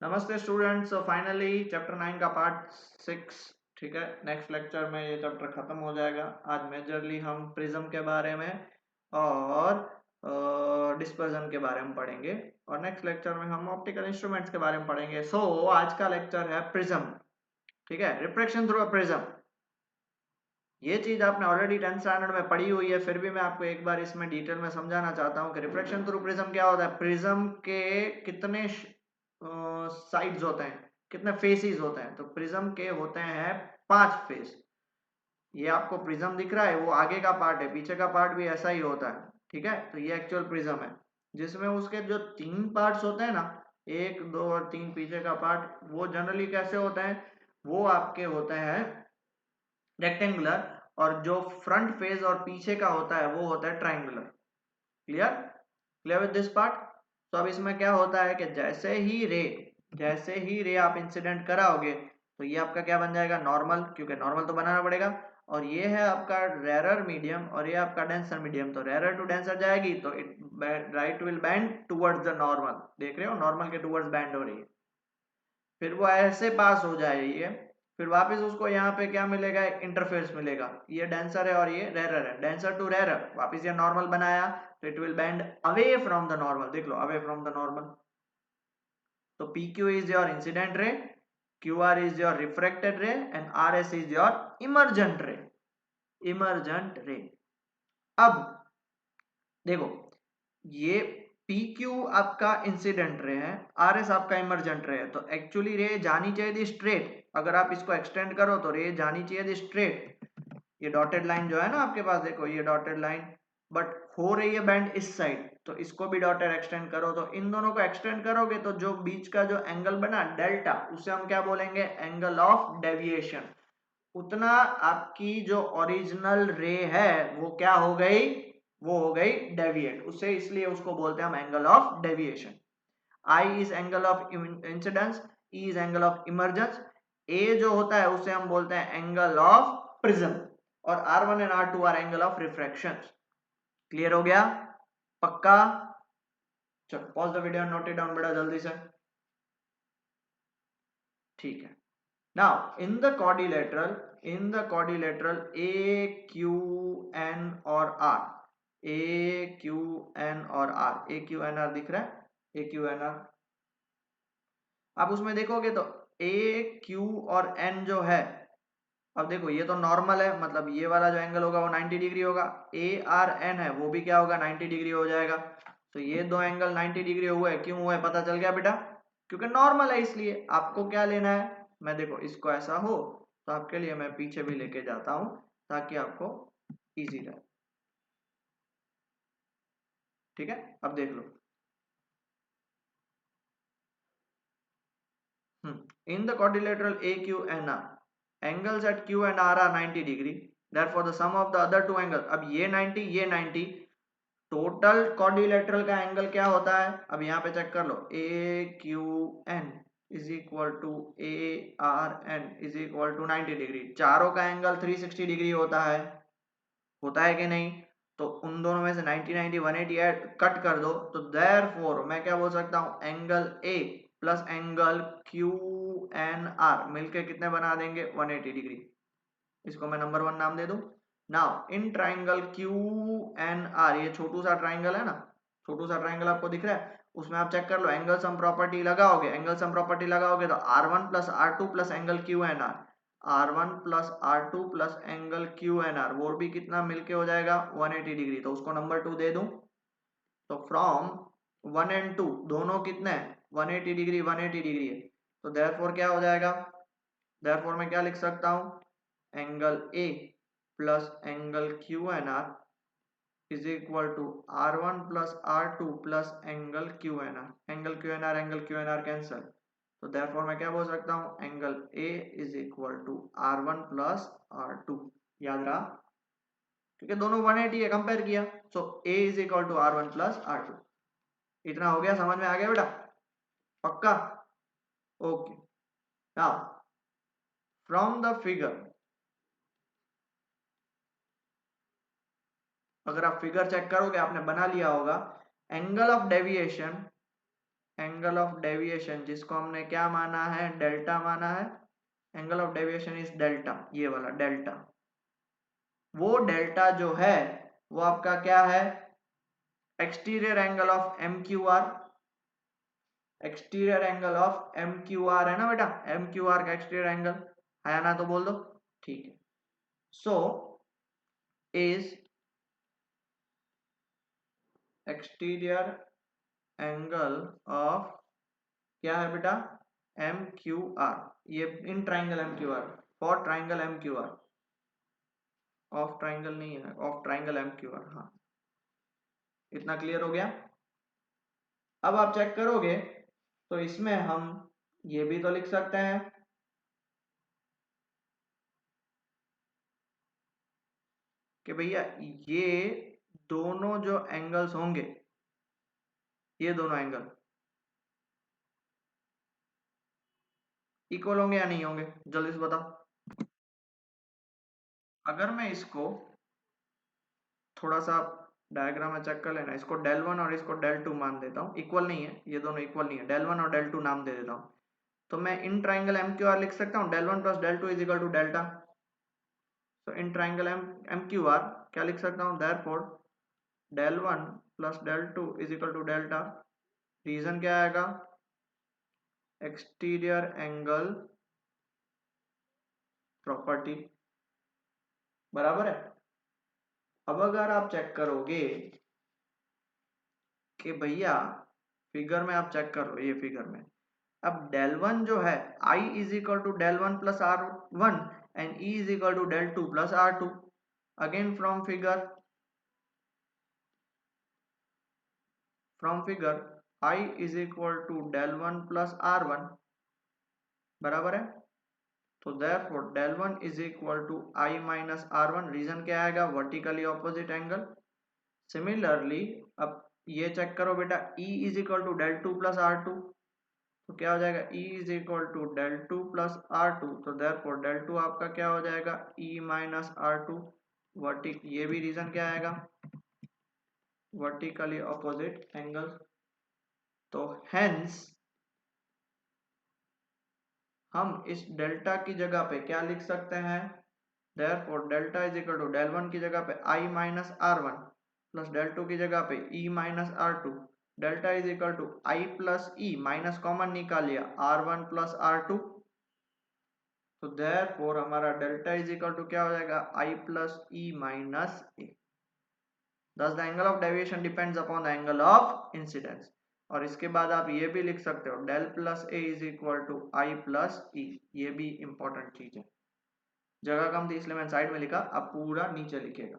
नमस्ते students, finally chapter 9 का part 6 ठीक है। नेक्स्ट लेक्चर में ये चैप्टर खत्म हो जाएगा। आज मेजरली हम प्रिज्म के बारे में और डिस्पर्जन के बारे में पढ़ेंगे और नेक्स्ट लेक्चर में हम ऑप्टिकल इंस्ट्रूमेंट्स के बारे में पढ़ेंगे। सो आज का लेक्चर है प्रिज्म, ठीक है, रिफ्रैक्शन थ्रू अ प्रिज्म। ये चीज आपने ऑलरेडी 10th स्टैंडर्ड में पढ़ी हुई है, फिर भी मैं आपको एक बार इसमें डिटेल में समझाना चाहता हूँ कि रिफ्रैक्शन थ्रू प्रिज्म क्या होता है। प्रिज्म के कितने साइड्स होते हैं, कितने फेसेस होते हैं। तो प्रिज्म के होते हैं 5 फेस। ये आपको प्रिज्म दिख रहा है, वो आगे का पार्ट है, पीछे का पार्ट भी ऐसा ही होता है, ठीक है। तो ये एक्चुअल प्रिज्म है, जिसमें उसके जो 3 पार्ट्स होते हैं ना, 1 2 और 3 पीछे का पार्ट, वो जनरली कैसे होते हैं, वो आपके होते हैं रेक्टेंगुलर, और जो फ्रंट फेस और पीछे का होता है वो होता है triangular. Clear clear with this part. तो अब इसमें क्या होता है कि जैसे ही रे आप इंसिडेंट कराओगे तो ये आपका क्या बन जाएगा, नॉर्मल, क्योंकि नॉर्मल तो बनाना पड़ेगा। और ये है आपका रेरर मीडियम और ये आपका डेंसर मीडियम। तो रेरर टू डेंसर जाएगी तो it right will band towards the normal. देख रहे हो, नॉर्मल के टुवर्ड्स बैंड हो रही है। फिर वो ऐसे पास हो जाएगी है, फिर वापस उसको यहाँ पे क्या मिलेगा, इंटरफेस मिलेगा। ये डेंसर है और ये रेरर है, डेंसर टू रेरर, वापस ये नॉर्मल बनाया तो it will bend away from the normal. देख लो, अवे फ्रॉम द नॉर्मल। तो PQ is your incident ray, QR is your refracted ray and RS is your emergent ray. Emergent ray. अब देखो, ये PQ आपका incident ray है, RS आपका emergent रे है। तो एक्चुअली रे जानी चाहिए थी स्ट्रेट। अगर आप इसको एक्सटेंड करो तो रे जानी चाहिए थी स्ट्रेट। ये डॉटेड लाइन जो है ना आपके पास, देखो ये डॉटेड लाइन, बट हो रही है बैंड इस साइड, तो इसको भी डॉटेड एक्सटेंड करो। तो इन दोनों को एक्सटेंड करोगे तो जो बीच का जो एंगल बना डेल्टा, उसे हम क्या बोलेंगे, एंगल ऑफ डेविएशन। उतना आपकी जो ओरिजिनल रे है वो क्या हो गई, वो हो गई डेविएट उससे, इसलिए उसको बोलते हैं हम angle of deviation. I is angle of incidence, E is angle of emergence, A जो होता है उसे हम बोलते हैं एंगल ऑफ प्रिज्म, और R1 and R2 R angle of refraction. Clear हो गया, पक्का। चलो pause the video, note it down बेटा जल्दी से। ठीक है। Now in the quadrilateral AQN और R, AQN और R, AQNR दिख रहा है, AQNR। आप उसमें देखोगे तो AQ और N जो है, अब देखो ये तो नॉर्मल है, मतलब ये वाला जो एंगल होगा वो 90 डिग्री होगा। ARN है वो भी क्या होगा, 90 डिग्री हो जाएगा। तो ये दो एंगल 90 डिग्री हुए, क्यों हुए पता चल गया बेटा, क्योंकि नॉर्मल है। इसलिए आपको क्या लेना है, मैं देखो इसको ऐसा हो तो आपके लिए मैं पीछे भी लेके जाता हूं ताकि आपको इजी रहे, ठीक है। अब देख लो, in the quadrilateral AQNR, angles at Q and R are 90 degree. Therefore, the sum of the other two angles, अब ये 90 ये 90, टोटल क्वाड्रिलेटरल का एंगल क्या होता है, अब यहाँ पे चेक कर लो, AQN is equal to ARN is equal to 90 degree. चारों का एंगल 360 डिग्री होता है कि नहीं। तो उन दोनों में से 90 90 180 कट कर दो, तो देयरफॉर मैं क्या बोल सकता हूँ, angle A plus angle QNR मिलके कितने बना देंगे, 180 डिग्री। इसको मैं नंबर 1 नाम दे दूं। नाउ इन ट्राइंगल QNR, ये छोटू सा ट्राइंगल है ना, छोटू सा ट्राइंगल आपको दिख रहा है, उसमें आप चेक कर लो, एंगल सम प्रॉपर्टी लगाओगे तो R1 plus R2 plus angle QNR, R1 plus R2 plus angle QNR, वो भी कितना मिलके हो जाएगा, 180 डिग्री। तो उसको नंबर 2 दे दूं। तो फ्रॉम 1 एंड 2 दोनों कितने हैं, 180 डिग्री 180 डिग्री है। तो देयरफॉर क्या हो जाएगा, देयरफॉर मैं क्या लिख सकता हूं, angle A plus angle QNR is equal to R1 plus R2 plus angle QNR। Angle QNR cancel, तो देयरफॉर मैं क्या बोल सकता हूं, angle A is equal to R1 plus R2। याद रहा, क्योंकि दोनों 180 है, कंपेयर किया। So A is equal to R1 plus R2। इतना हो गया, समझ में आ गया बेटा, पक्का, okay. Now from the figure, अगर आप फिगर चेक करोगे, आपने बना लिया होगा, angle of deviation angle of deviation, जिसको हमने क्या माना है, डेल्टा माना है, angle of deviation is delta, ये वाला डेल्टा, वो डेल्टा जो है वो आपका क्या है, exterior angle of M Q R, exterior angle of M Q R है ना बेटा, एम क्यू आर का एक्सटीरियर एंगल है ना, तो बोल दो, ठीक है। So is exterior angle of क्या है बेटा, एम क्यू आर, ये in triangle M Q R, for triangle M Q R, of triangle नहीं है, of triangle M Q R, हाँ इतना क्लियर हो गया। अब आप चेक करोगे तो इसमें हम ये भी तो लिख सकते हैं कि भैया ये दोनों जो एंगल्स होंगे, ये दोनों एंगल इक्वल होंगे या नहीं होंगे, जल्दी से बताओ। अगर मैं इसको थोड़ा सा डायग्राम में चेक कर लेना, इसको डेल वन और इसको डेल टू मान देता हूँ, इक्वल नहीं है, ये दोनों इक्वल नहीं है, डेल वन और डेल टू नाम दे देता हूँ, तो मैं in triangle M Q R लिख सकता हूँ del one plus del two is equal to delta. तो in triangle M Q R क्या लिख सकता हूँ, therefore del one plus del two is equal to delta, reason क्या आएगा, एक्सटीरियर एंगल प्रॉपर्टी, बराबर है। अब अगर आप चेक करोगे कि भैया फिगर में आप चेक करो, ये फिगर में अब डेल वन जो है I is equal to del one plus R one and E is equal to del two plus R two, again from figure I is equal to del one plus R one, बराबर है। तो therefore del one is equal to I minus R one, reason क्या आएगा, vertically opposite angle. Similarly अब ये check करो बेटा, E is equal to del two plus R two, तो क्या हो जाएगा, E is equal to del two plus R two, तो देयरफॉर डेल टू आपका क्या हो जाएगा, E माइनस आर टू, वर्टिक, ये भी रीजन क्या आएगा, वर्टिकली ऑपोजिट एंगल। तो हेंस हम इस डेल्टा की जगह पे क्या लिख सकते हैं, therefore delta is equal to del one की जगह पे I minus R one plus del two की जगह पे E minus R two, delta is equal to I plus E, minus common निकाल लिया, R one plus R two, तो therefore हमारा डेल्टा इज इक्वल टू क्या हो जाएगा, I plus E minus A। Thus the angle of deviation depends upon the angle of incidence। और इसके बाद आप ये भी लिख सकते हो del plus A is equal to I plus E, ये भी इंपॉर्टेंट चीज है, जगह कम थी इसलिए मैंने साइड में लिखा, अब पूरा नीचे लिखेगा,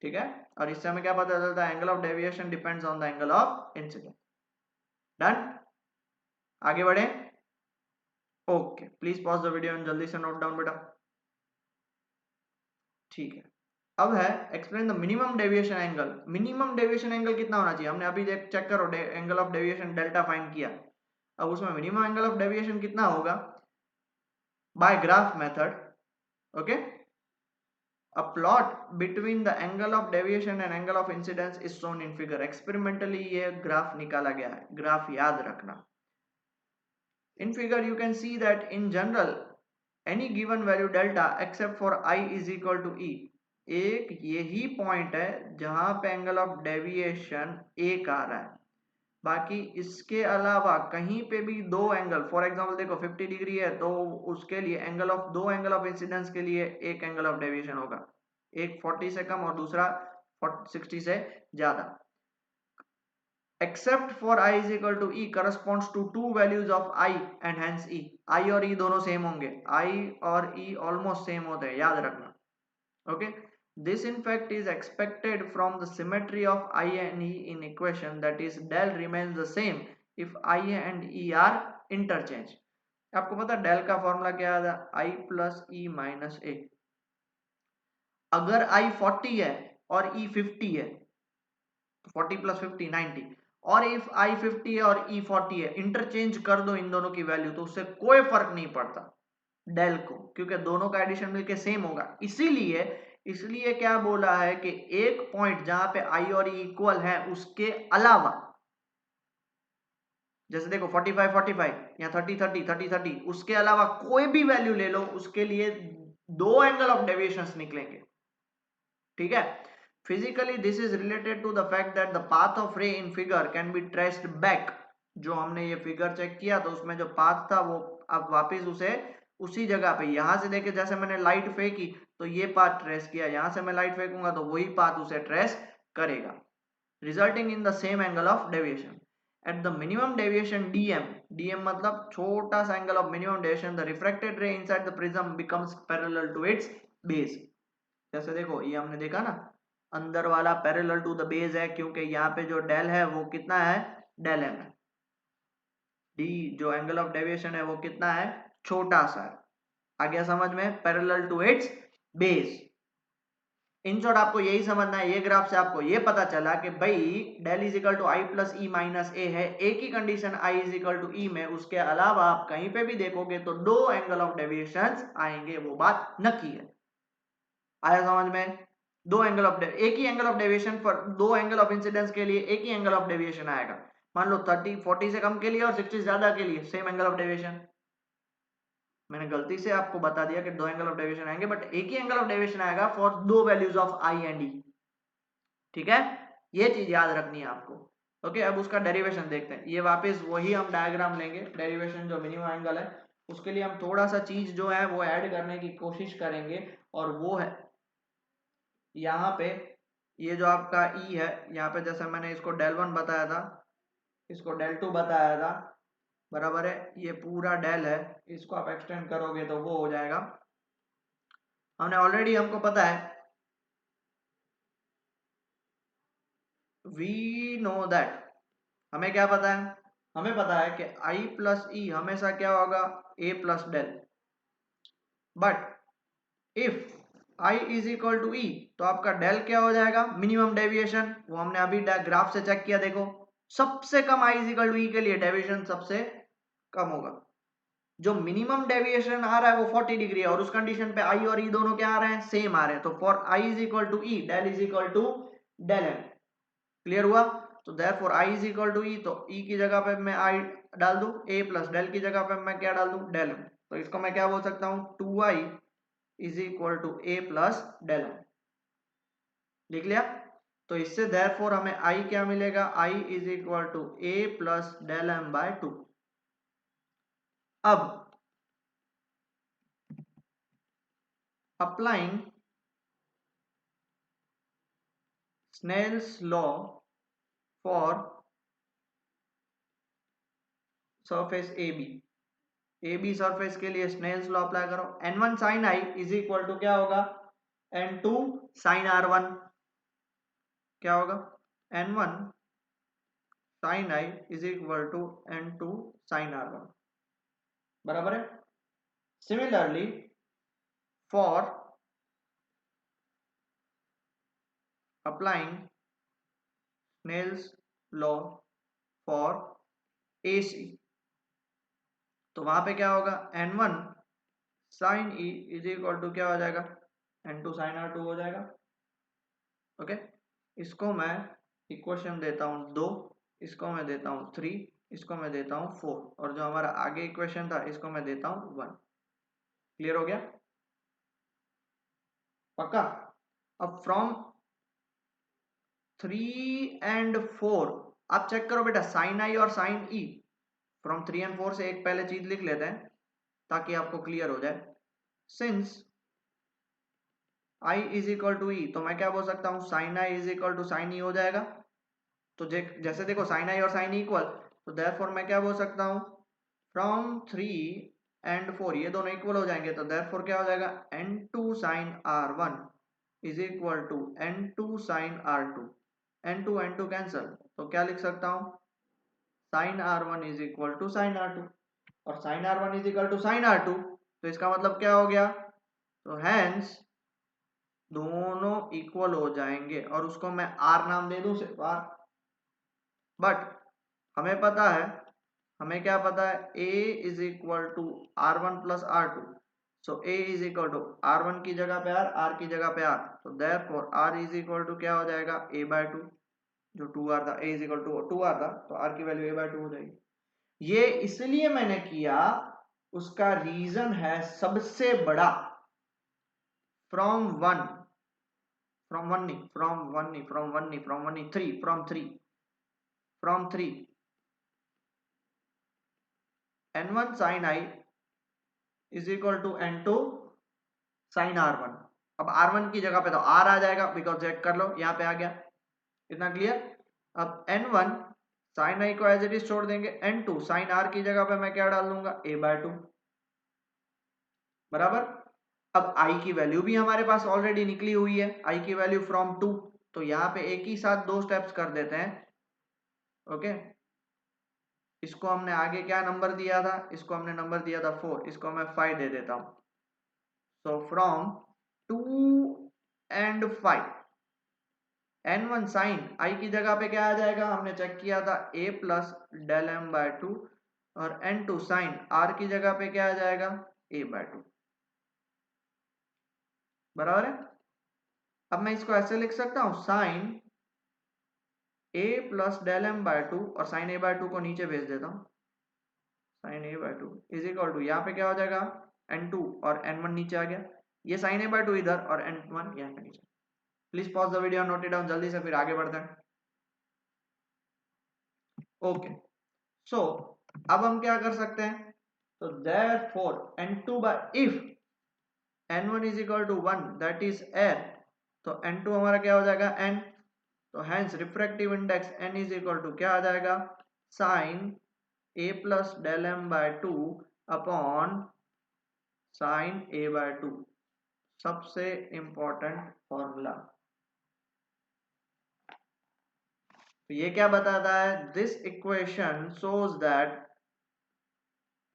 ठीक है। और इससे हमें क्या पता चलता है, angle of deviation depends on the angle of incidence. Done, आगे बढ़े, okay please pause the video and जल्दी से नोट डाउन बेटा, ठीक है। अब है explain the minimum deviation angle. Minimum deviation angle कितना होना चाहिए, हमने अभी चेक करो angle of deviation delta find किया, अब उसमें मिनिमम एंगल ऑफ डेविएशन कितना होगा, by graph method, okay. A plot between the angle of deviation and angle of incidence is shown in figure। Experimentally ये ग्राफ निकाला गया है, ग्राफ याद रखना। In figure you can see that in general any given value delta except for I is equal to E, एक यही point है जहां पे एंगल ऑफ डेविएशन एक आ रहा है, बाकी इसके अलावा कहीं पे भी दो एंगल, फॉर एग्जांपल देखो 50 डिग्री है तो उसके लिए एंगल ऑफ, दो एंगल ऑफ इंसिडेंस के लिए एक एंगल ऑफ डेविएशन होगा, एक 40 से कम और दूसरा 60 से ज्यादा। except for I is equal to E corresponds to two values of I and hence E। I और E दोनों सेम होंगे, I और E ऑलमोस्ट सेम होते हैं, याद रखना, okay। This in fact is expected from the symmetry of I and E in equation, that is del remains the same if I and E are interchange। आपको पता del का formula क्या आता है, I प्लस E माइनस ए। अगर I 40 है और E 50 है, 40 प्लस 50 90, और इफ I 50 है और E 40 है, इंटरचेंज कर दो इन दोनों की वैल्यू तो उससे कोई फर्क नहीं पड़ता डेल को, क्योंकि दोनों का एडिशन मिलके सेम होगा। इसीलिए क्या बोला है कि एक पॉइंट जहां पे I और E इक्वल है उसके अलावा जैसे देखो 45 45 या 30 30 30 30, उसके अलावा कोई भी वैल्यू ले लो, उसके लिए दो एंगल ऑफ डेविएशंस निकलेंगे, ठीक है। Physically this is related to the fact that the path of ray in figure can be traced back. जो हमने ये फिगर चेक किया तो उसमें जो पाथ था वो अब वापस उसे उसी जगह पे, यहां से देखे जैसे मैंने लाइट फेंकी तो ये पाथ ट्रेस किया, यहां से मैं लाइट फेंकूंगा तो वही पाथ उसे ट्रेस करेगा, resulting in the same angle of deviation at the minimum deviation DM. DM मतलब छोटा सा angle of minimum deviation, the refracted ray inside the prism becomes parallel to its base. जैसे देखो ये हमने देखा ना, अंदर वाला पैरेलल टू द बेस है क्योंकि यहाँ पे जो डेल है वो कितना है, डेल एम है। डी जो एंगल ऑफ डेविएशन है वो कितना है, छोटा सा है। आ गया समझ में, parallel to its base. In short आपको यही समझना है, ये ग्राफ से आपको ये पता चला कि भाई del is equal to I plus E minus A है, एक ही condition I is equal to E में, उसके अलावा आप कहीं पे भी देखोगे तो दो एंगल ऑफ डेविएशन आएंगे, वो बात नक्की है। आया समझ में, दो एंगल ऑफ एक ही एंगल ऑफ डेविएशन पर दो एंगल ऑफ इंसिडेंस के लिए एक ही एंगल ऑफ डेविएशन आएगा। मान लो 30 40 से कम के लिए और 60 से ज्यादा के लिए सेम एंगल ऑफ डेविएशन। मैंने गलती से आपको बता दिया कि दो एंगल ऑफ डेविएशन आएंगे, बट एक ही एंगल ऑफ डेविएशन आएगा फॉर दो वैल्यूज ऑफ आई एंड ई, ठीक है। ये चीज याद रखनी है आपको। ओके, अब उसका डेरिवेशन देखते हैं। ये वापस वही हम डायग्राम लेंगे, डेरिवेशन जो मिनिमम एंगल है उसके लिए हम थोड़ा सा चीज जो है वो ऐड करने की कोशिश करेंगे, और वो है यहाँ पे ये जो आपका ई है, यहाँ पे जैसे मैंने इसको डेल वन बताया था, इसको डेल टू बताया था, बराबर है। ये पूरा डेल है, इसको आप एक्सटेंड करोगे तो वो हो जाएगा, हमने ऑलरेडी हमको पता है, वी नो दैट, हमें क्या पता है, हमें पता है कि i प्लस ई हमेशा क्या होगा, a plus del. But if i is equal to E तो आपका डेल क्या हो जाएगा, मिनिमम डेविएशन, वो हमने अभी ग्राफ से चेक किया, देखो सबसे कम i इज इक्वल टू ई के लिए डेविएशन सबसे कम होगा। जो मिनिमम डेविएशन आ रहा है वो 40 डिग्री है, और उस कंडीशन पे i और e दोनों क्या आ रहे हैं, सेम आ रहे हैं, तो for i is equal to E del is equal to del M. Clear हुआ, तो therefore i is equal to E, तो e की जगह पे मैं i डाल दूं, a प्लस डेल की जगह पे मैं क्या डाल दूं, डेल m। तो इसको मैं क्या बोल सकता हूं, 2i is equal to a plus del m। लिख लिया, तो इससे देयरफॉर हमें i क्या मिलेगा, i is equal to a plus del m by 2। अब applying Snell's law for surface A B surface के लिए स्नेल्स लॉ अप्लाई करो, n1 sin i is equal to क्या होगा, n2 sin r1, क्या होगा, n1 sin i is equal to n2 sin r1, बराबर है। Similarly for applying Snell's law for AC, तो वहां पे क्या होगा, n1 sin e is equal to क्या हो जाएगा, n2 sin r2 हो जाएगा। ओके, इसको मैं इक्वेशन देता हूं 2, इसको मैं देता हूं 3, इसको मैं देता हूं 4, और जो हमारा आगे इक्वेशन था इसको मैं देता हूं 1। क्लियर हो गया, पक्का। अब फ्रॉम 3 एंड 4 आप चेक करो बेटा, साइन आई और साइन ई, फ्रॉम 3 एंड 4 से एक पहले चीज लिख लेते हैं ताकि आपको क्लियर हो जाए। Since i is equal to E, तो मैं क्या बोल सकता हूँ, sine I is equal to sine E हो जाएगा। तो जैसे देखो साइन आई और साइन इक्वल, तो देयरफॉर मैं क्या बोल सकता हूँ, फ्रॉम 3 एंड 4 ये दोनों इक्वल हो जाएंगे, तो देयरफॉर क्या हो जाएगा, n2 sin r1 is equal to n2 sin r2, n2 n2 cancel, तो क्या लिख सकता हूँ, sin r1 is equal to sin r2, और sin r1 is equal to sin r2, तो इसका मतलब क्या हो गया, तो हैंस दोनों इक्वल हो जाएंगे, और उसको मैं r नाम दे दूं सिर्फ r। बट हमें पता है, हमें क्या पता है, a is equal to r1 plus r2, so a is equal to r1 की जगह पे r की जगह पे r, तो therefore r is equal to क्या हो जाएगा, a बाय 2, जो 2r था, a is equal to 2r था, तो r की वैल्यू a बाय 2 हो जाएगी। ये इसलिए मैंने किया, उसका रीजन है सबसे बड़ा फ्रॉम वन, फ्रॉम वन नहीं, फ्रॉम वन नहीं, फ्रॉम वन नहीं, फ्रॉम वन नहीं, three, from three, from three, n1 sin i is equal to n2 sin r1। अब r1 की जगह पे तो r आ जाएगा, बिकॉज चेक कर लो यहाँ पे आ गया, इतना क्लियर। अब n1 sin i को एज इट इज छोड़ देंगे, n2 sin r की जगह पे मैं क्या डाल दूंगा, a/2 बराबर। अब i की वैल्यू भी हमारे पास ऑलरेडी निकली हुई है, i की वैल्यू फ्रॉम 2, तो यहाँ पे एक ही साथ दो स्टेप्स कर देते हैं। ओके, इसको हमने आगे क्या नंबर दिया था, इसको हमने नंबर दिया था 4, इसको मैं 5 दे देता हूं। So from 2 and 5, n1 sine i की जगह पे क्या आ जाएगा, हमने चेक किया था a plus del M by 2, और n2 साइन r की जगह पे क्या आ जाएगा, a/2 बराबर है। अब मैं इसको ऐसे लिख सकता हूं, sine a plus del M by 2, और साइन a/2 को नीचे भेज देता हूं, sign a/2 is equal to यहाँ पे क्या हो जाएगा, n2 और n1 नीचे आ गया, ये साइन a/2 इधर और n1 यहाँ पे नीचे। Please pause the video, note it down जल्दी से, फिर आगे बढ़ते हैं। ओके, सो अब हम क्या कर सकते हैं, तो therefore n2 by if n1 is equal to 1 that is air, तो n2 हमारा क्या हो जाएगा, n, तो hence refractive index n is equal to क्या आ जाएगा, sine a plus del M by 2 upon sine a/2, सबसे इंपॉर्टेंट फॉर्मूला। तो ये क्या बताता है, this equation shows that,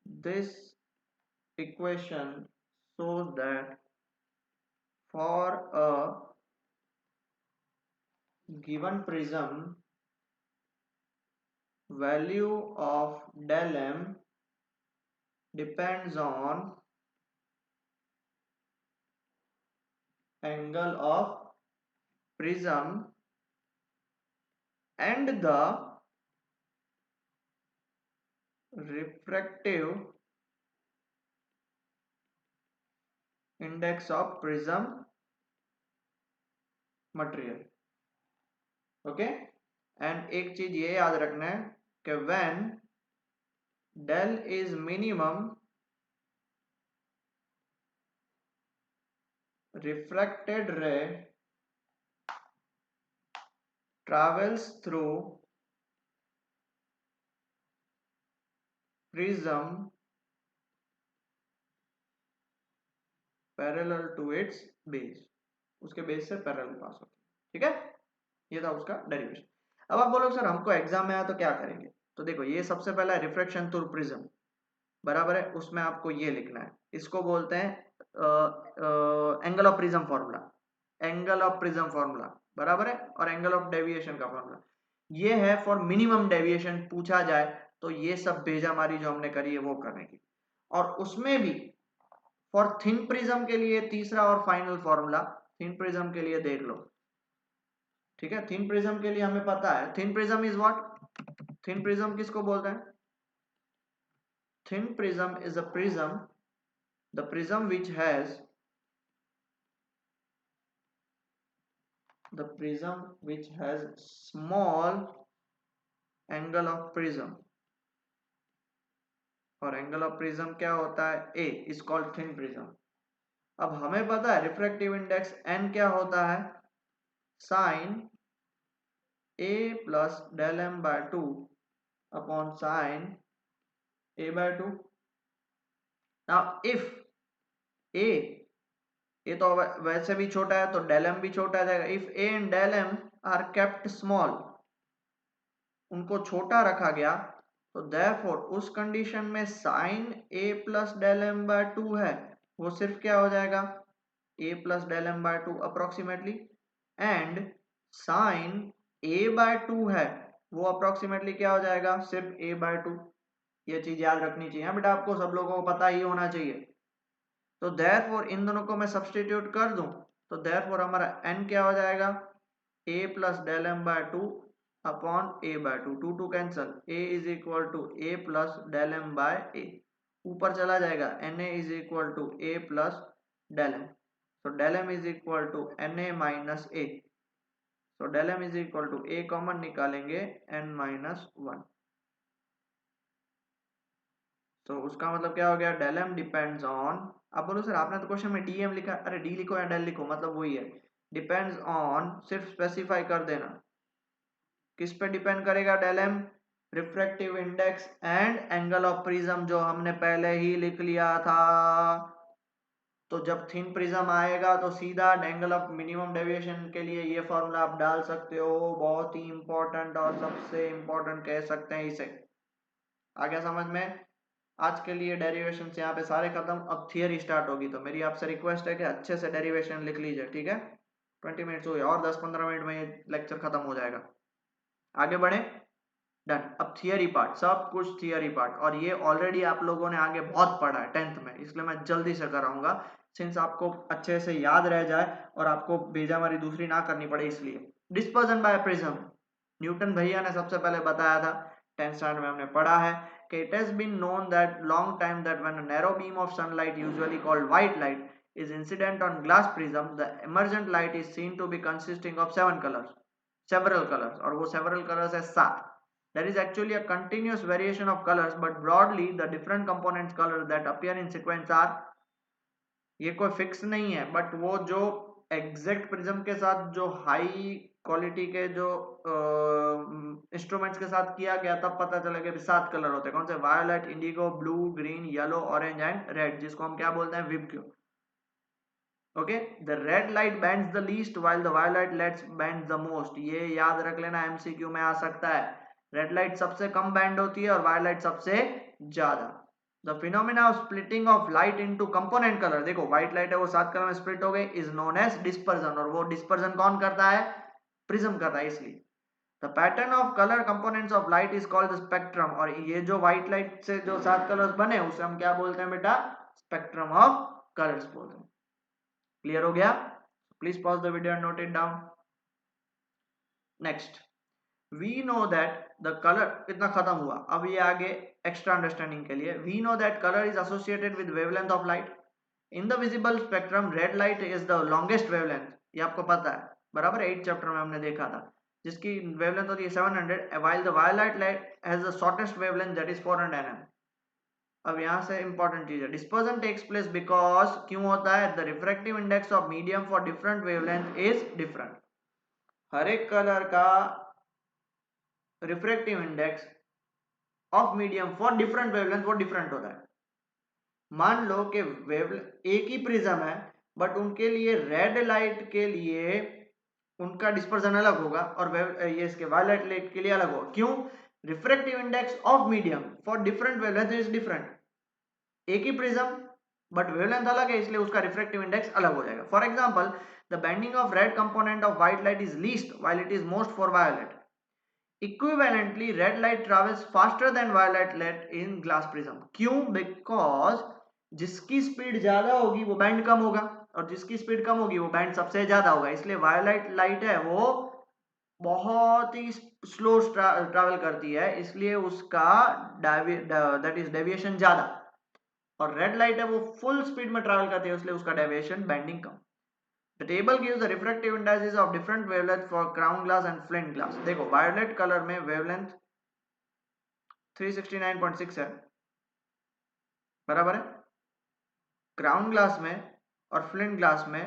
this equation shows that for a given prism value of del m depends on angle of prism and the refractive index of prism material। Okay, and एक चीज ये याद रखना है कि when del is minimum, refracted ray travels through prism parallel to its base, उसके base से parallel पास होती है, ठीक है। ये था उसका डेरिवेशन। अब आप बोलोगे सर हमको एग्जाम में आया तो क्या करेंगे, तो देखो ये सबसे पहला रिफ्रैक्शन थ्रू प्रिज्म बराबर है, उसमें आपको ये लिखना है, इसको बोलते हैं angle of prism formula, angle of prism formula बराबर है, और एंगल ऑफ डेविएशन का फॉर्मूला ये है फॉर मिनिमम डेविएशन पूछा जाए तो ये सब भेजामारी जो हमने करी है वो करने की। और उसमें भी फॉर थिन प्रिज्म के लिए तीसरा और फाइनल फॉर्मूला, थिन प्रिज्म के लिए देख लो, ठीक है। थिन प्रिज्म के लिए हमें पता है, thin prism is what, thin prism किसको बोलते हैं, thin prism is a prism, the prism which has, the prism which has small angle of prism, और एंगल ऑफ प्रिज्म क्या होता है, a is called thin prism। अब हमें पता है रिफ्रैक्टिव इंडेक्स n क्या होता है, sine a plus del M by 2 upon sine a/2। Now if a, ये तो वैसे भी छोटा है तो डेल एम भी छोटा आ जाएगा, if a and del M are kept small, उनको छोटा रखा गया, तो देयरफॉर उस कंडीशन में sine a plus del M by 2 है वो सिर्फ क्या हो जाएगा, a plus del M by 2 approximately, and sine a/2 है वो अप्रोक्सीमेटली क्या हो जाएगा, सिर्फ a/2। ये चीज याद रखनी चाहिए, हाँ बेटा आपको सब लोगों को पता ही होना चाहिए। तो देयरफॉर इन दोनों को मैं सब्सटीट्यूट कर दूं, तो देयरफॉर हमारा n क्या हो जाएगा, a plus del M by 2 upon A by two, two two cancel, A is equal to A plus del M by A, ऊपर चला जाएगा N A is equal to A plus del M, तो del M is equal to N A minus A, तो del M is equal to A common निकालेंगे N minus one, तो उसका मतलब क्या हो गया, डेल एम डिपेंड्स ऑन, अब बोलो सर आपने तो क्वेश्चन में डी एम लिखा, अरे डी लिखो या डेल लिखो मतलब वही है, डिपेंड्स ऑन सिर्फ स्पेसिफाई कर देना, किस पे डिपेंड करेगा del M, refractive index and angle of prism जो हमने पहले ही लिख लिया था, तो जब थिन प्रिज्म आएगा तो सीधा एंगल ऑफ मिनिमम डेविएशन के लिए ये फॉर्मूला आप डाल सकते हो, बहुत ही इंपॉर्टेंट और सबसे इंपॉर्टेंट कह सकते हैं इसे, आ गया समझ में। आज के लिए डेरिवेशन यहाँ पे सारे खत्म, अब थियरी स्टार्ट होगी, तो मेरी आपसे रिक्वेस्ट है कि अच्छे से डेरिवेशन लिख लीजिए, ठीक है। 20 मिनट्स हो गए और 10-15 मिनट में ये लेक्चर खत्म हो जाएगा, आगे बढ़े, डन। अब थियरी पार्ट, सब कुछ थियरी पार्ट, और ये ऑलरेडी आप लोगों ने आगे बहुत पढ़ा है 10th में, इसलिए मैं जल्दी से कराऊंगा सिंस आपको अच्छे से याद रह जाए और आपको बेजामारी दूसरी ना करनी पड़े, इसलिए डिस्पर्जन बाय प्रिज्म, न्यूटन भैया ने सबसे पहले बताया था, 10th स्टैंडर्ड में हमने पढ़ा है कि it has been known that long time that when a narrow beam of sunlight usually called white light is incident on glass prism, the emergent light is seen to be consisting of several colors, और वो several colors है 7, there is actually a continuous variation of colors but broadly the different components colors that appear in sequence are, ये कोई fix नहीं है but वो जो exact prism के साथ जो हाई क्वालिटी के जो इंस्ट्रूमेंट्स के साथ किया गया, तब पता चला कि 7 कलर होते हैं, कौन से, violet, indigo, blue, green, yellow, orange and red, जिसको हम क्या बोलते हैं, विबग्यो, okay. The red light bends the least while the violet lights bend the most, ये याद रख लेना, एमसीक्यू में आ सकता है, रेड लाइट सबसे कम बैंड होती है और वायोलेट सबसे ज्यादा। The phenomena of splitting of light into component colour, देखो व्हाइट लाइट है वो 7 कलर में स्प्लिट हो गई, इज नोन एज डिस्पर्जन, और वो डिस्पर्जन कौन करता है, प्रिज्म करता है, इसलिए the pattern of colour components of light is called spectrum, और ये जो व्हाइट लाइट से जो 7 कलर्स बने उसे हम क्या बोलते हैं बेटा, स्पेक्ट्रम ऑफ कलर्स बोलते हैं, क्लियर हो गया, please pause the video and note it down. Next, we know that the colour, इतना खत्म हुआ, अब ये आगे एक्स्ट्रा अंडरस्टैंडिंग के लिए, we know that colour is associated with wavelength of light in the visible spectrum, red light is the longest wavelength, ये आपको पता है बराबर, 8th चैप्टर में हमने देखा था, जिसकी वेवलेंथ होती है 700, while the violet light has the shortest wavelength that is 400 nm। अब यहाँ से इंपॉर्टेंट चीज है, डिस्पर्जन टेक्स प्लेस बिकॉज, क्यों होता है, the refractive index of medium for different wavelength is different, हर एक कलर का refractive index of medium for different wavelength वो डिफरेंट होता है। मान लो कि एक ही प्रिज्म है बट उनके लिए रेड लाइट के लिए उनका डिस्पर्जन अलग होगा और ये इसके वायलेट लाइट के लिए अलग होगा, क्यों, refractive index of medium for different wavelength is different, एक ही प्रिज्म बट वेवलेंथ अलग है इसलिए उसका रिफ्रैक्टिव इंडेक्स अलग हो जाएगा। For example, the bending of red component of white light is least while it is most for violet, equivalently red light travels faster than violet light in glass prism, क्यों, because जिसकी speed ज्यादा होगी वो band कम होगा और जिसकी speed कम होगी वो बैंड सबसे ज्यादा होगा, इसलिए वायलेट लाइट है वो बहुत ही स्लो ट्रैवल करती है, इसलिए उसका दैट इज डेविएशन ज्यादा, और रेड लाइट है वो फुल स्पीड में ट्रैवल करती है इसलिए उसका डेविएशन बैंडिंग कम। The table gives the refractive indices of different wavelengths for crown glass and flint glass। देखो वायलेट कलर में वेवलेंथ 369.6 है, बराबर है, क्राउन ग्लास में और फ्लिंट ग्लास में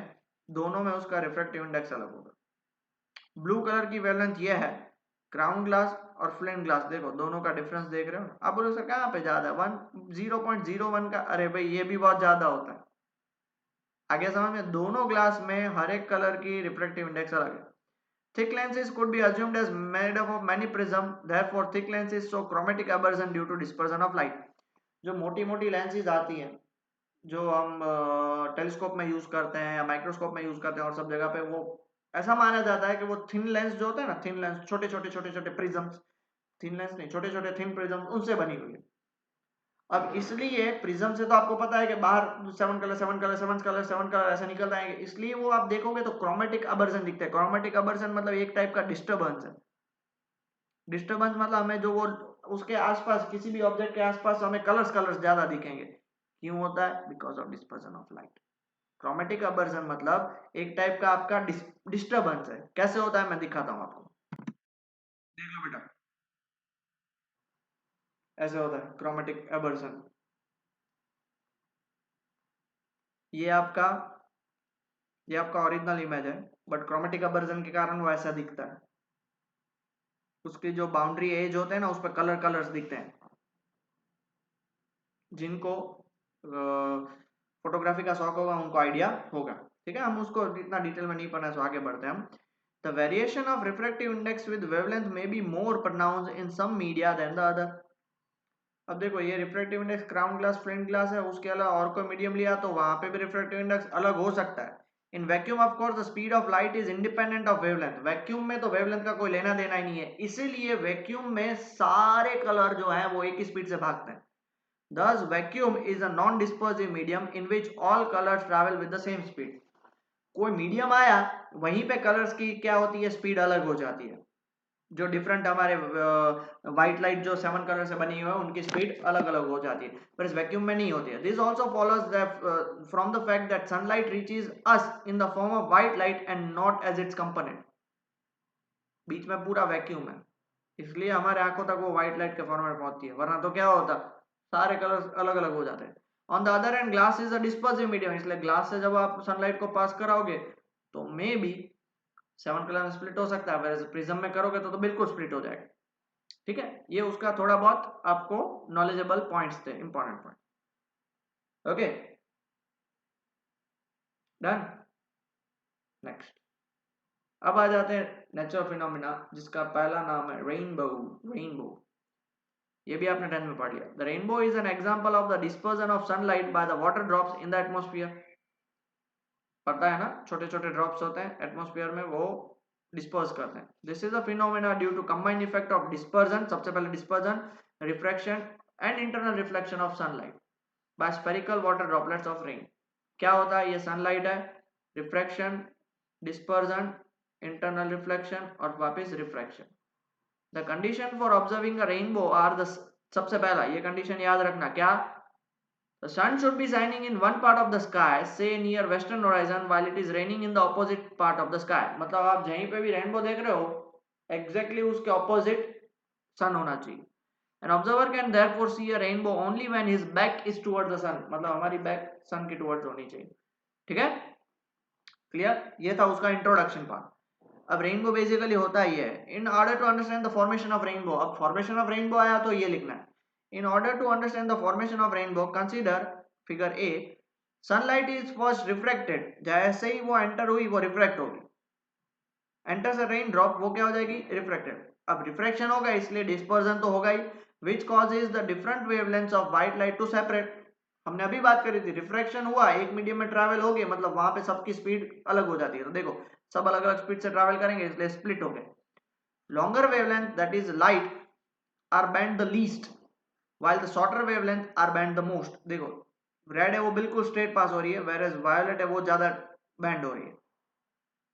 दोनों में उसका रिफ्रैक्टिव इंडेक्स अलग होगा। ब्लू कलर की वेवलेंथ ये है, क्राउन ग्लास और फ्लिंट ग्लास, देखो दोनों का डिफरेंस देख रहे हो, अब बोलो सर कहाँ पे ज्यादा, 0.01 का, अरे भाई ये भी बहुत ज्यादा होता है, आगे समझ में, दोनों ग्लास में हर एक कलर की रिफ्रैक्टिव इंडेक्स अलग है। Thick lenses could be assumed as made up of many prisms, therefore thick lenses show chromatic aberration due to dispersion of light। जो मोटी मोटी लेंसेज आती हैं जो हम टेलीस्कोप में यूज करते हैं या माइक्रोस्कोप में यूज करते हैं और सब जगह पे, वो ऐसा माना जाता है कि वो थिन लेंस जो होते हैं ना, थिन लेंस, छोटे छोटे प्रिज्म्स, थिन लेंस नहीं, छोटे छोटे थिन प्रिज्म्स, उनसे बनी हुई है। अब इसलिए प्रिज्म से तो आपको पता है कि बाहर 7 कलर 7 कलर 7 कलर 7 कलर ऐसे निकल आएंगे, इसलिए वो आप देखोगे तो क्रोमेटिक अबर्जन दिखता है। क्रोमेटिक अबर्जन मतलब एक टाइप का डिस्टर्बेंस है, डिस्टर्बेंस मतलब हमें जो वो उसके आसपास किसी भी ऑब्जेक्ट के आसपास हमें कलर्स कलर्स ज्यादा दिखेंगे। क्यों होता है? Because of dispersion of light. Chromatic aberration मतलब एक टाइप का आपका डिस्टर्बेंस है। कैसे होता है मैं दिखाता हूं आपको। देख लो बेटा, ऐसे होता है क्रोमेटिक अबर्जन। ये आपका ये आपका ओरिजिनल इमेज है, बट क्रोमेटिक अबर्जन के कारण वो ऐसा दिखता है। उसकी जो बाउंड्री एज होते हैं ना, उस पर कलर कलर्स दिखते हैं। जिनको फोटोग्राफी का शौक होगा उनको आइडिया होगा। ठीक है, हम उसको इतना डिटेल में नहीं पढ़ना है, तो आगे बढ़ते हैं हम। The variation of refractive index with wavelength may be more pronounced in some media than the other. अब देखो, ये refractive index crown glass, flint glass है, उसके अलावा और कोई मीडियम लिया तो वहां पे भी रिफ्रैक्टिव इंडेक्स अलग हो सकता है। In vacuum of course the speed of light is independent of wavelength. Vacuum में तो वेवलेंथ का कोई लेना देना ही नहीं है, इसीलिए वैक्यूम में सारे कलर जो है वो एक ही स्पीड से भागते हैं। Thus, vacuum is a non-dispersive medium in which all colors travel with the same speed. कोई मीडियम आया, वहीं पे कलर्स की क्या होती है, स्पीड अलग हो जाती है। जो डिफरेंट हमारे व्हाइट लाइट जो 7 कलर से बनी हुई है, उनकी स्पीड अलग अलग हो जाती है, पर इस वैक्यूम में नहीं होती है। This also follows from the fact that sunlight reaches us in the form of white light and not as its component. बीच में पूरा वैक्यूम है, इसलिए हमारे आंखों तक वो व्हाइट लाइट के फॉर्म में पहुंचती है, वरना तो क्या होता, सारे कलर्स अलग अलग हो जाते हैं। On the other and glass is a dispersive medium, इसलिए ग्लास से जब आप सनलाइट को पास कराओगे तो मे बी 7 कलर में स्प्लिट हो सकता है, वैसे प्रिज्म में करोगे तो बिल्कुल स्प्लिट हो जाएगा। ठीक है, ये उसका थोड़ा बहुत आपको नॉलेजेबल पॉइंट्स थे, important point. Okay, done. Next, अब आ जाते हैं नेचुरल फिनोमिना, जिसका पहला नाम है रेनबो। रेनबो, ये भी आपने 10th में पढ़ लिया। The rainbow is an example of the dispersion of sunlight by the water drops in the atmosphere. पता है ना, छोटे छोटे ड्रॉप्स होते हैं एटमॉस्फेयर में, वो डिस्पर्स करते हैं। This is a phenomena due to combined effect of dispersion, सबसे पहले dispersion, refraction and internal reflection of sunlight by spherical water droplets of rain. क्या होता है, ये सनलाइट है, रिफ्रैक्शन, डिस्पर्जन, इंटरनल रिफ्लेक्शन और वापस refraction. The condition for observing a rainbow are the, सबसे पहला ये कंडीशन याद रखना, क्या? The sun should be shining in one part of the sky, say near western horizon, while it is raining in the opposite part of the sky. मतलब आप जहीं पे भी रेनबो देख रहे हो, exactly उसके opposite sun होना चाहिए। An observer can therefore see a rainbow only when his back is towards the sun. मतलब हमारी back sun के towards होनी चाहिए। ठीक है, क्लियर? ये था उसका इंट्रोडक्शन पार्ट। अब रेनबो बेसिकली होता ही है। In order to understand the formation of rainbow, अब फॉर्मेशन ऑफ रेनबो आया तो ये लिखना है। In order to understand the formation of rainbow, consider figure A. Sunlight is first refracted, जैसे ही वो एंटर हुई वो रिफ्रैक्ट होगी। एंटर से रेन ड्रॉप, वो क्या हो जाएगी, रिफ्रैक्टेड। अब रिफ्रैक्शन होगा इसलिए डिस्पर्जन तो होगा ही, which causes the different wavelengths of white light to separate. हमने अभी बात करी थी, रिफ्रैक्शन हुआ, एक मीडियम में ट्रैवल हो गए, मतलब वहां पे सबकी स्पीड अलग हो जाती है। तो देखो, सब अलग अलग स्पीड से ट्रैवल करेंगे, इसलिए स्प्लिट हो गए। Longer wavelength that is light are bend the least, while the shorter wavelength are band the most। देखो, रेड है वो बिल्कुल स्ट्रेट पास हो रही है, whereas वायलेट है वो ज्यादा बैंड हो रही है।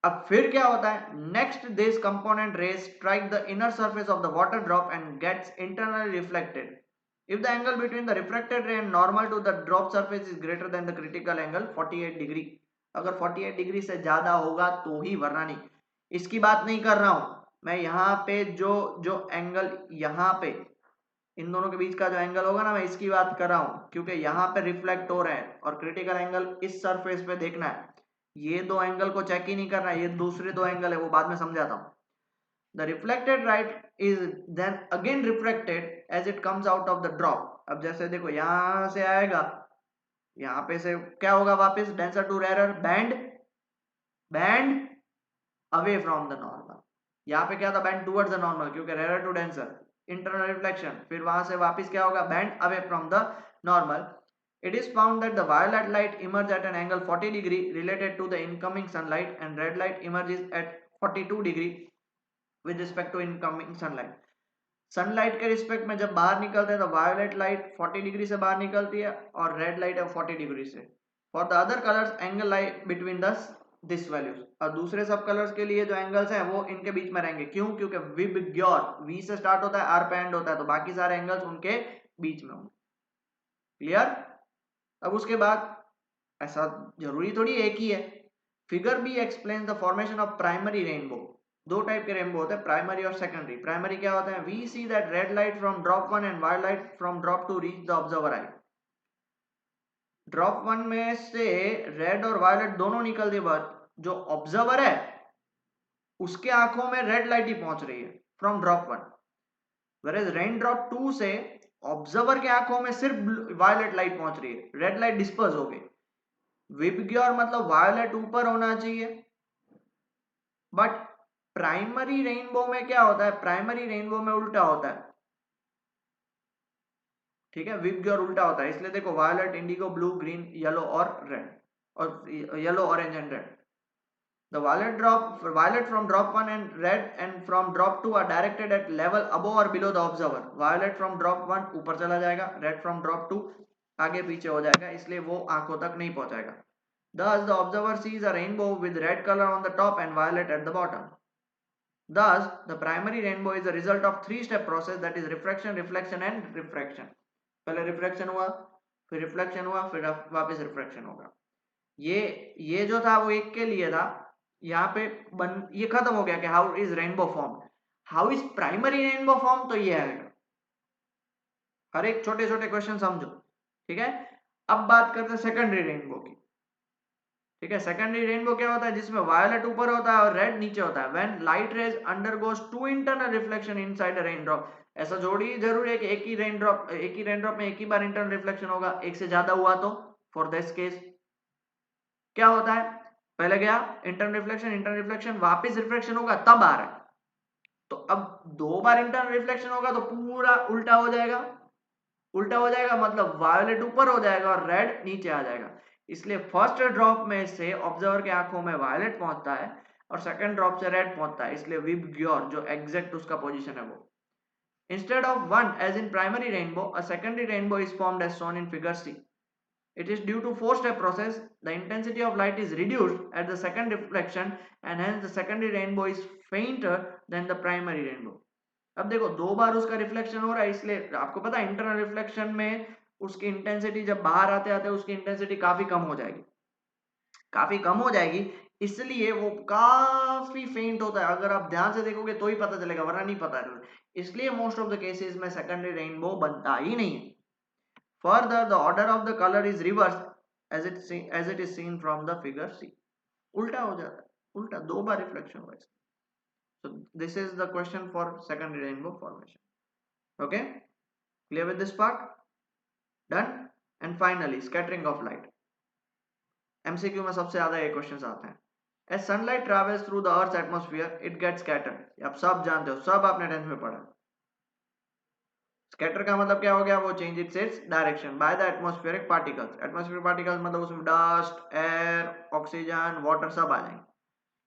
अब फिर क्या होता है, next this component rays strike the inner surface of the water drop and gets internally reflected. If the angle between the reflected ray and normal to the drop surface is greater than the critical angle 48 degree, अगर 48 degree से ज्यादा होगा तो ही, वरना नहीं। इसकी बात नहीं कर रहा हूं मैं, यहाँ पे जो जो एंगल यहाँ पे इन दोनों के बीच का जो एंगल होगा ना, मैं इसकी बात कर रहा हूं, क्योंकि यहाँ पे रिफ्लेक्ट हो रहे हैं और क्रिटिकल एंगल इस सरफेस पे देखना है। ये दो एंगल को चेक ही नहीं करना है, ये दूसरे दो एंगल है, वो बाद में समझाता हूँ। The reflected light is then again reflected as it comes out of the drop. अब जैसे देखो, यहां से आएगा, यहाँ पे से क्या होगा, वापस denser to rare, bend bend away from the normal. यहाँ पे क्या था, बैंड टूवर्ड्स द नॉर्मल, क्योंकि rare to denser, internal reflection, फिर वहां से वापस क्या होगा, bend away from the normal. It is found that the violet light emerges at an angle 40 degree related to the incoming sunlight and red light emerges at 42 degree with respect to incoming sunlight। Sunlight के respect में जब बाहर निकलते हैं तो violet light 40 degree से बाहर निकलती है और रेड लाइट है 40 डिग्री से। For the other colours angle lie between the this values, और दूसरे सब कलर्स के लिए जो एंगल्स हैं वो इनके बीच में रहेंगे। क्यों? क्योंकि विबग्योर वी से स्टार्ट होता है, आर पे एंड होता है, तो बाकी सारे एंगल्स उनके बीच में होंगे। क्लियर? अब उसके बाद ऐसा जरूरी थोड़ी एक ही है। Figure B explain the formation of primary rainbow. दो टाइप के रेनबो होते हैं, प्राइमरी और सेकेंडरी। प्राइमरी क्या होता है? We see that red light from drop 1 and white light from drop 2 reach the observer eye. Drop 1 में से रेड और वायलेट दोनों निकलती है, जो ऑब्जर्वर है उसके आंखों में रेड लाइट ही पहुंच रही है from drop 1। Where rain drop 2 से ऑब्जर्वर के आंखों में सिर्फ वायलेट लाइट पहुंच रही है, रेड लाइट डिस्पर्स हो गई। विबग्योर मतलब वायलेट ऊपर होना चाहिए, बट प्राइमरी रेनबो में क्या होता है? प्राइमरी रेनबो में उल्टा होता है। ठीक है, विबग्योर उल्टा होता है, इसलिए देखो violet, indigo, blue, green, yellow और रेड, और yellow, orange and red. The violet from drop 1 and red and from drop 2 are directed at level above or below the observer. Violet from drop 1 ऊपर चला जाएगा, red from drop 2 आगे पीछे हो जाएगा, इसलिए वो आंखों तक नहीं पहुंचाएगा। Thus the observer sees a rainbow with red color on the top and violet at the bottom. Thus the primary rainbow is a result of three-step process, that is refraction, reflection and refraction. पहले reflection हुआ, फिर reflection हुआ, फिर वापस reflection होगा। ये जो था वो एक के लिए था, यहाँ पे ये खत्म हो गया कि how is rainbow form, how is primary rainbow form, तो ये आएगा। हर एक छोटे छोटे क्वेश्चन समझो, ठीक है। अब बात करते हैं सेकेंडरी रेनबो की। ठीक है, सेकेंडरी रेनबो क्या होता है? जिसमें वायलेट ऊपर होता है और रेड नीचे होता है। When light rays undergoes two internal reflection inside a rain drop. ऐसा जोड़ी जरूरी है कि एक ही रेन ड्रॉप में एक ही बार इंटरनल रिफ्लेक्शन होगा, एक से ज्यादा हुआ तो फॉर दिस केस क्या होता है? पहले गया इंटरनल रिफ्लेक्शन, वापस रिफ्लेक्शन होगा तब आ रहा है। तो अब दो बार इंटरनल रिफ्लेक्शन होगा तो पूरा उल्टा हो जाएगा। उल्टा हो जाएगा मतलब वायोलेट ऊपर हो जाएगा और रेड नीचे आ जाएगा। इसलिए फर्स्ट ड्रॉप में से ऑब्जर्वर के आंखों में वायलेट पहुंचता है और सेकंड ड्रॉप से रेड पहुंचता है, इसलिए विबग्योर जो एग्जैक्ट उसका पोजीशन है वो। Instead of one as in primary rainbow, a secondary rainbow is formed as shown in figure C. It is due to four-step process. The intensity of light is reduced at the second reflection and hence the secondary rainbow is fainter than the primary rainbow. अब देखो दो बार उसका reflection हो रहा है, इसलिए आपको पता है इंटरनल रिफ्लेक्शन में उसकी इंटेंसिटी जब बाहर आते आते उसकी इंटेंसिटी काफी कम हो जाएगी, काफी कम हो जाएगी, इसलिए वो काफी फेंट होता है। अगर आप ध्यान से देखोगे तो ही पता चलेगा, वरना नहीं पता चलेगा। इसलिए मोस्ट ऑफ द केसेस में सेकेंडरी रेनबो बनता ही नहीं है। Further, the order of the color is reversed as it is seen from the figure C. उल्टा हो जाता है, उल्टा दो बार रिफ्लेक्शन हुआ है। So this is the question for secondary rainbow formation. Okay, clear with this part? Done. And finally, scattering of light. MCQ में सबसे ज्यादा ये क्वेश्चंस आते हैं। As sunlight travels through the Earth's atmosphere, it gets scattered. आप सब जानते हो, सब आपने 10th में पढ़ा। स्कैटर का मतलब क्या हो गया? वो change its direction by the atmospheric particles. Atmospheric particles मतलब उसमें डस्ट, एयर, ऑक्सीजन, वाटर सब आ जाएंगे।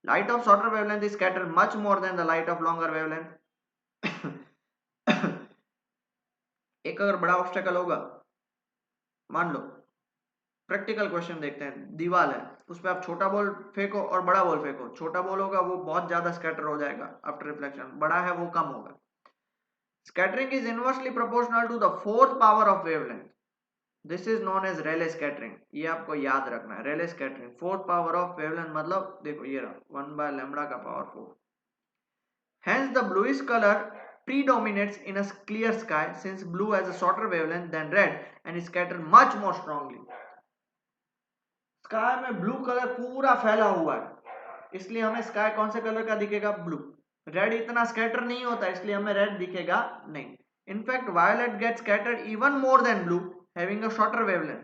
Light of shorter wavelength is scatter much more than the light of longer wavelength. एक अगर बड़ा ऑब्स्टेकल होगा, मान लो प्रैक्टिकल क्वेश्चन देखते हैं, दीवार है उस पर आप छोटा बॉल फेंको और बड़ा बॉल फेंको। छोटा बॉल होगा वो बहुत ज्यादा स्कैटर हो जाएगा आफ्टर रिफ्लेक्शन, बड़ा है वो कम होगा। Scattering is inversely proportional to the fourth power of wavelength. This is known as Rayleigh scattering. ये आपको याद रखना है, Rayleigh scattering, fourth power of wavelength मतलब देखो ये रहा 1 by lambda का power 4. Hence the bluish color predominates in a clear sky since blue has a shorter wavelength than red and is scattered much more strongly. Sky में blue colour पूरा फैला हुआ है, इसलिए हमें स्काई कौन से कलर का दिखेगा? ब्लू। रेड इतना स्कैटर नहीं होता, इसलिए हमें रेड दिखेगा नहीं। In fact violet get scattered even more than blue having a shorter wavelength.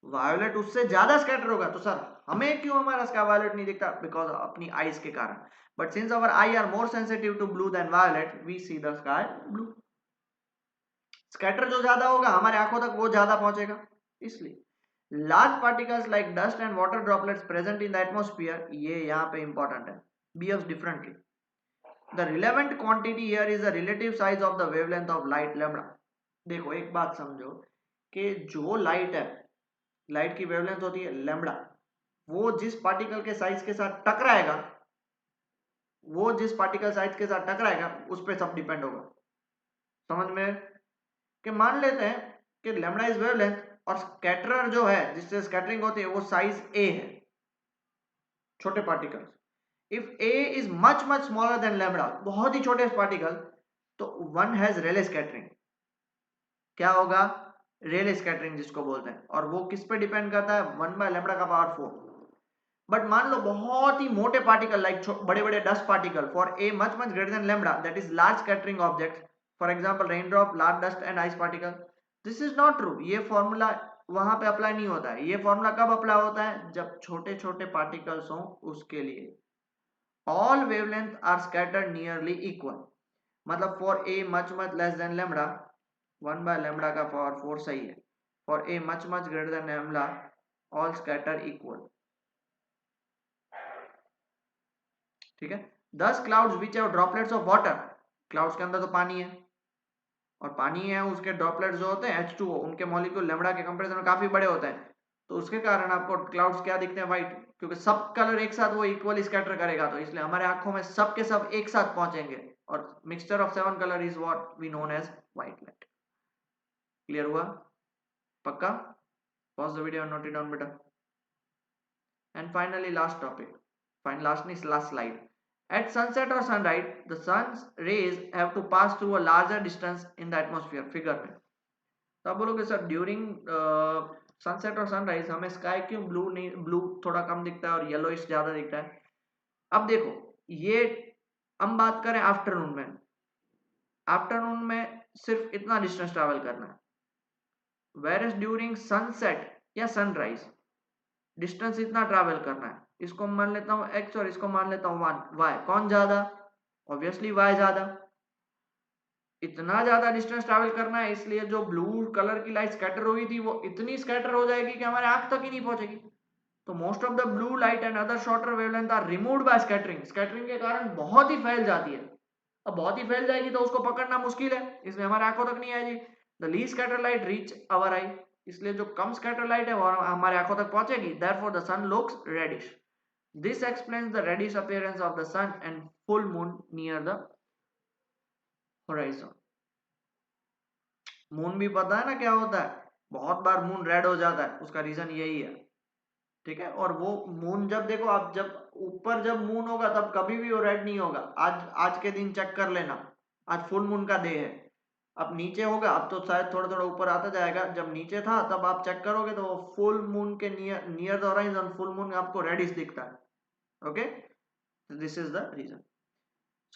Violet उससे ज्यादा स्कैटर होगा, तो सर हमें क्यों हमारा स्काई वायलेट नहीं दिखता? बिकॉज अपनी आईज के कारण। But since our eye are more sensitive to blue than violet, we see the sky blue. Scatter जो ज्यादा होगा हमारे आंखों तक वो ज्यादा पहुंचेगा, इसलिए। Large particles like dust and water droplets present in the atmosphere, ये यहाँ पे important है, behaves differently. The relevant quantity here is the relative size of the wavelength of light lambda. देखो एक बात समझो कि जो लाइट है, लाइट की वेवलेंथ होती है लैम्बडा, वो जिस पार्टिकल के साइज के साथ टकराएगा, वो जिस पार्टिकल साइज के साथ टकराएगा उस पर सब डिपेंड होगा। समझ में? कि मान लेते हैं कि लैम्डा इज वेवलेंथ और स्कैटरर जो है जिससे स्कैटरिंग होती है वो साइज ए है, छोटे particle. If A is much much smaller than lambda, बहुत ही छोटे पार्टिकल, तो वन हैज रेले स्कैटरिंग। क्या होगा? रेले स्कैटरिंग जिसको बोलते हैं, और वो किस पे डिपेंड करता है? 1/λ का पावर 4। बट मान लो बहुत ही मोटे पार्टिकल लाइक बड़े बड़े dust particle, for a much much greater than lambda, that is large scattering object, for example rain drop, large dust and ice particle. This is not true. ये formula वहां पे apply नहीं होता है। ये formula कब अप्लाई होता है? जब छोटे छोटे पार्टिकल्स हो उसके लिए। All wavelength are scattered nearly equal, मतलब for a much much less than lambda 1/λ का पावर 4 सही है। For a much much greater than lambda all scatter equal. ठीक है। 10 clouds which have droplets of water, clouds के अंदर तो पानी है, और पानी है उसके ड्रॉपलेट्स जो होते हैं H2O, उनके मॉलिक्यूल लैम्डा के कंपैरिजन में काफी बड़े होते हैं, तो उसके कारण आपको क्लाउड्स क्या दिखते हैं? व्हाइट, क्योंकि सब कलर एक साथ वो इक्वली स्कैटर करेगा, तो इसलिए हमारे आंखों में सब के सब एक साथ पहुंचेंगे, और mixture of 7 colour is what we known as white light. Clear हुआ? पक्का? Pause the video and note it down बेटा। And finally last topic, last slide. At sunset or sunrise, the sun's rays have to pass through a larger distance in the atmosphere, figure में। तो आप बोलोगे sir during sunset और sunrise हमें sky क्यों blue नहीं, blue थोड़ा कम दिखता है और येलोइश ज्यादा दिखता है? अब देखो, ये हम बात करें आफ्टरनून में, आफ्टरनून में सिर्फ इतना डिस्टेंस ट्रैवल करना है, वेयर एज ड्यूरिंग सनसेट या सनराइज डिस्टेंस इतना ट्रैवल करना है। इसको मान लेता हूँ x और इसको मान लेता हूँ 1, y कौन ज्यादा? ऑब्वियसली y ज्यादा। इतना ज्यादा डिस्टेंस ट्रैवल करना है, इसलिए जो ब्लू कलर की लाइट स्कैटर हुई थी वो इतनी स्कैटर हो जाएगी कि हमारे आंख तक ही नहीं पहुंचेगी। तो most of the blue light and other shorter wavelength are removed by scattering. Scattering के कारण बहुत ही फैल जाती है। अब बहुत ही फैल जाएगी तो उसको पकड़ना मुश्किल है, इसलिए हमारे आंखों तक नहीं आएगी। The least scatter light reach our eye, इसलिए जो कम स्कैटर लाइट है वो हमारे आंखों तक पहुंचेगी। Therefore the sun looks reddish. This explains the reddish appearance of the sun and full moon near the horizon. Moon भी पता है ना क्या होता है? बहुत बार मून रेड हो जाता है, उसका रीजन यही है। ठीक है। और वो मून जब देखो आप, जब ऊपर जब मून होगा तब कभी भी वो रेड नहीं होगा। आज के दिन चेक कर लेना, आज फुल मून का डे है। अब नीचे होगा, अब तो शायद थोड़ा थोड़ा ऊपर आता जाएगा। जब नीचे था तब आप चेक करोगे तो फुल मून के near the horizon full moon आपको रेडिश दिखता है। Okay, this is the reason.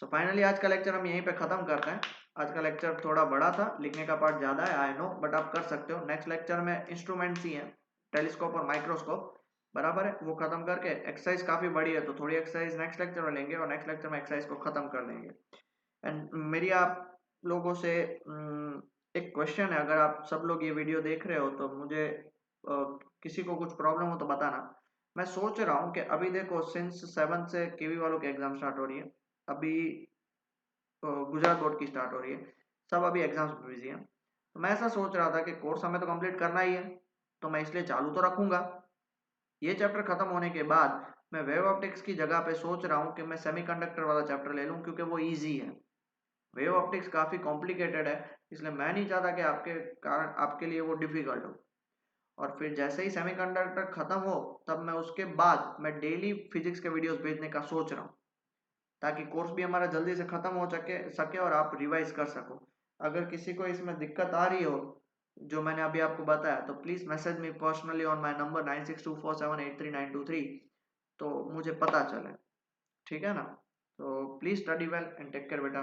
So finally आज का लेक्चर हम यहीं पे खत्म करते हैं। आज का लेक्चर थोड़ा बड़ा था, लिखने का पार्ट ज्यादा है, आई नो, बट आप कर सकते हो। नेक्स्ट लेक्चर में इंस्ट्रूमेंट्स ही हैं, टेलीस्कोप और माइक्रोस्कोप, बराबर है। वो खत्म करके एक्सरसाइज काफी बड़ी है तो थोड़ी एक्सरसाइज नेक्स्ट लेक्चर में लेंगे, और नेक्स्ट लेक्चर में एक्सरसाइज को खत्म कर देंगे। एंड मेरी आप लोगों से एक क्वेश्चन है, अगर आप सब लोग ये वीडियो देख रहे हो तो मुझे किसी को कुछ प्रॉब्लम हो तो बताना। मैं सोच रहा हूँ कि अभी देखो सिंस 7 से केवी वालों की एग्जाम स्टार्ट हो रही है, अभी गुजरात बोर्ड की स्टार्ट हो रही है, सब अभी एग्जाम्स में बिजी हैं। तो मैं ऐसा सोच रहा था कि कोर्स हमें तो कंप्लीट करना ही है, तो मैं इसलिए चालू तो रखूंगा। ये चैप्टर खत्म होने के बाद मैं वेव ऑप्टिक्स की जगह पे सोच रहा हूँ कि मैं सेमीकंडक्टर वाला चैप्टर ले लूँ, क्योंकि वो ईजी है। वेव ऑप्टिक्स काफ़ी कॉम्प्लिकेटेड है, इसलिए मैं नहीं चाहता कि आपके कारण आपके लिए वो डिफिकल्ट हो। और फिर जैसे ही सेमीकंडक्टर खत्म हो तब मैं उसके बाद मैं डेली फिजिक्स के वीडियोस भेजने का सोच रहा हूँ, ताकि कोर्स भी हमारा जल्दी से खत्म हो सके और आप रिवाइज कर सको। अगर किसी को इसमें दिक्कत आ रही हो जो मैंने अभी आपको बताया, तो please message me personally on my number 9624783923, तो मुझे पता चले। ठीक है ना? तो please study well and take care बेटा।